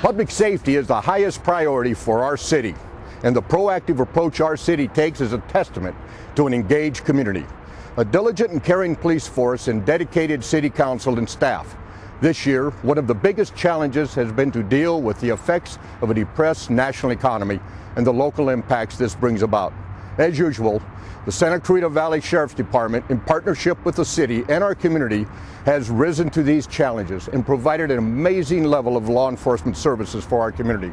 Public safety is the highest priority for our city, and the proactive approach our city takes is a testament to an engaged community. A diligent and caring police force and dedicated city council and staff. This year, one of the biggest challenges has been to deal with the effects of a depressed national economy and the local impacts this brings about. As usual, the Santa Clarita Valley Sheriff's Department, in partnership with the city and our community, has risen to these challenges and provided an amazing level of law enforcement services for our community.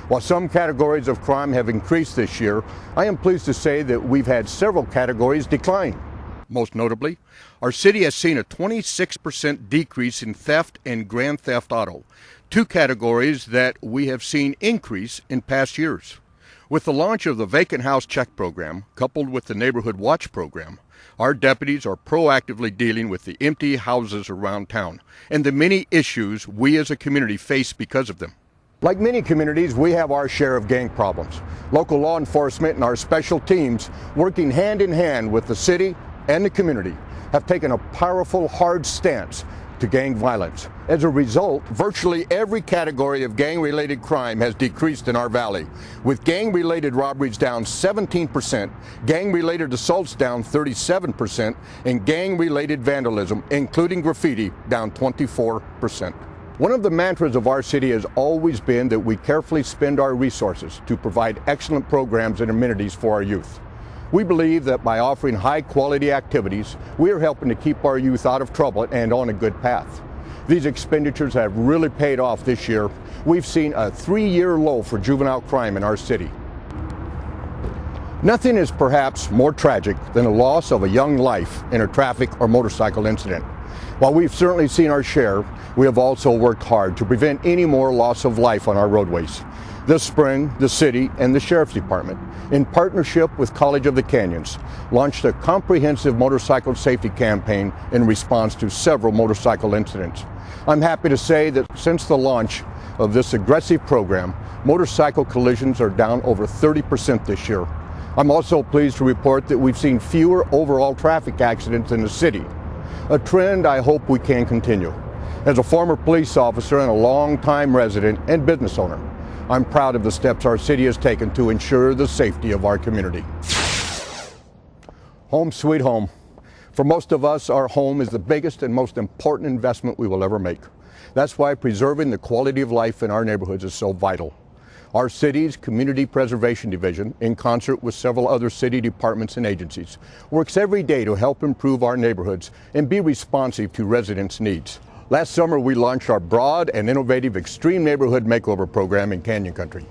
While some categories of crime have increased this year, I am pleased to say that we've had several categories decline. Most notably, our city has seen a 26% decrease in theft and grand theft auto, two categories that we have seen increase in past years. With the launch of the Vacant House Check program, coupled with the Neighborhood Watch program, our deputies are proactively dealing with the empty houses around town and the many issues we as a community face because of them. Like many communities, we have our share of gang problems. Local law enforcement and our special teams, working hand in hand with the city and the community, have taken a powerful, hard stance to gang violence. As a result, virtually every category of gang-related crime has decreased in our valley, with gang-related robberies down 17%, gang-related assaults down 37%, and gang-related vandalism, including graffiti, down 24%. One of the mantras of our city has always been that we carefully spend our resources to provide excellent programs and amenities for our youth. We believe that by offering high-quality activities, we are helping to keep our youth out of trouble and on a good path. These expenditures have really paid off this year. We've seen a 3-year low for juvenile crime in our city. Nothing is perhaps more tragic than the loss of a young life in a traffic or motorcycle incident. While we've certainly seen our share, we have also worked hard to prevent any more loss of life on our roadways. This spring, the city and the Sheriff's Department, in partnership with College of the Canyons, launched a comprehensive motorcycle safety campaign in response to several motorcycle incidents. I'm happy to say that since the launch of this aggressive program, motorcycle collisions are down over 30% this year. I'm also pleased to report that we've seen fewer overall traffic accidents in the city, a trend I hope we can continue. As a former police officer and a longtime resident and business owner, I'm proud of the steps our city has taken to ensure the safety of our community. Home sweet home. For most of us, our home is the biggest and most important investment we will ever make. That's why preserving the quality of life in our neighborhoods is so vital. Our city's Community Preservation Division, in concert with several other city departments and agencies, works every day to help improve our neighborhoods and be responsive to residents' needs. Last summer, we launched our broad and innovative Extreme Neighborhood Makeover program in Canyon Country.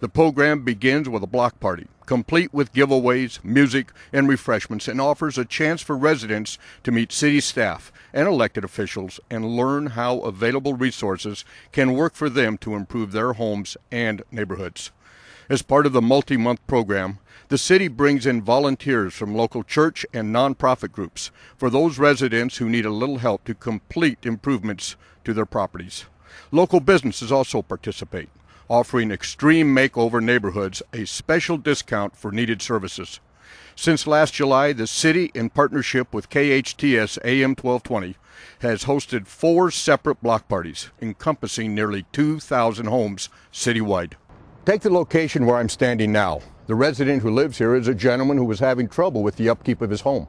The program begins with a block party, complete with giveaways, music, and refreshments, and offers a chance for residents to meet city staff and elected officials and learn how available resources can work for them to improve their homes and neighborhoods. As part of the multi-month program, the city brings in volunteers from local church and nonprofit groups for those residents who need a little help to complete improvements to their properties. Local businesses also participate, offering Extreme Makeover neighborhoods a special discount for needed services. Since last July, the city, in partnership with KHTS AM 1220, has hosted 4 separate block parties encompassing nearly 2,000 homes citywide. Take the location where I'm standing now. The resident who lives here is a gentleman who was having trouble with the upkeep of his home.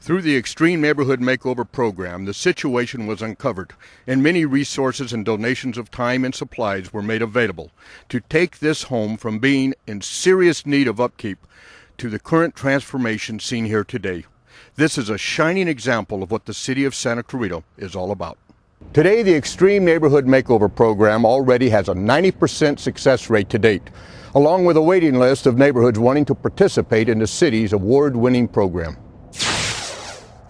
Through the Extreme Neighborhood Makeover program, the situation was uncovered, and many resources and donations of time and supplies were made available to take this home from being in serious need of upkeep to the current transformation seen here today. This is a shining example of what the City of Santa Clarita is all about. Today, the Extreme Neighborhood Makeover program already has a 90% success rate to date, along with a waiting list of neighborhoods wanting to participate in the city's award-winning program.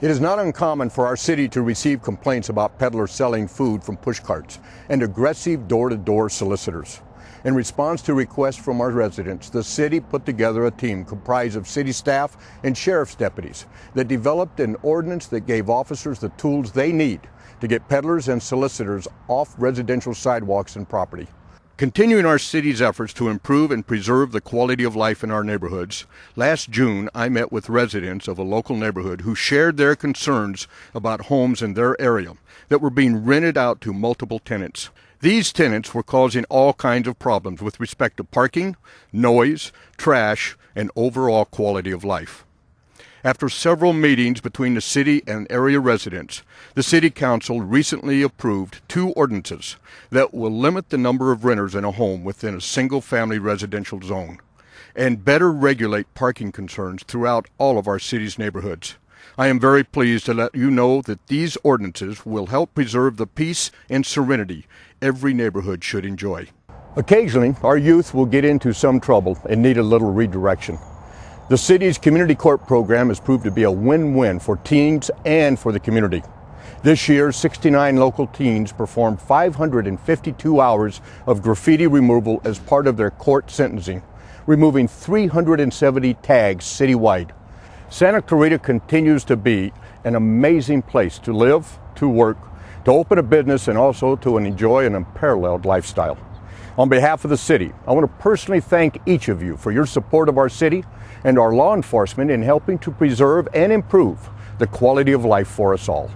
It is not uncommon for our city to receive complaints about peddlers selling food from push carts and aggressive door-to-door solicitors. In response to requests from our residents, the city put together a team comprised of city staff and sheriff's deputies that developed an ordinance that gave officers the tools they need to get peddlers and solicitors off residential sidewalks and property. Continuing our city's efforts to improve and preserve the quality of life in our neighborhoods, last June I met with residents of a local neighborhood who shared their concerns about homes in their area that were being rented out to multiple tenants. These tenants were causing all kinds of problems with respect to parking, noise, trash, and overall quality of life. After several meetings between the city and area residents, the City Council recently approved 2 ordinances that will limit the number of renters in a home within a single-family residential zone and better regulate parking concerns throughout all of our city's neighborhoods. I am very pleased to let you know that these ordinances will help preserve the peace and serenity every neighborhood should enjoy. Occasionally, our youth will get into some trouble and need a little redirection. The city's community court program has proved to be a win-win for teens and for the community. This year, 69 local teens performed 552 hours of graffiti removal as part of their court sentencing, removing 370 tags citywide. Santa Clarita continues to be an amazing place to live, to work, to open a business, and also to enjoy an unparalleled lifestyle. On behalf of the city, I want to personally thank each of you for your support of our city and our law enforcement in helping to preserve and improve the quality of life for us all.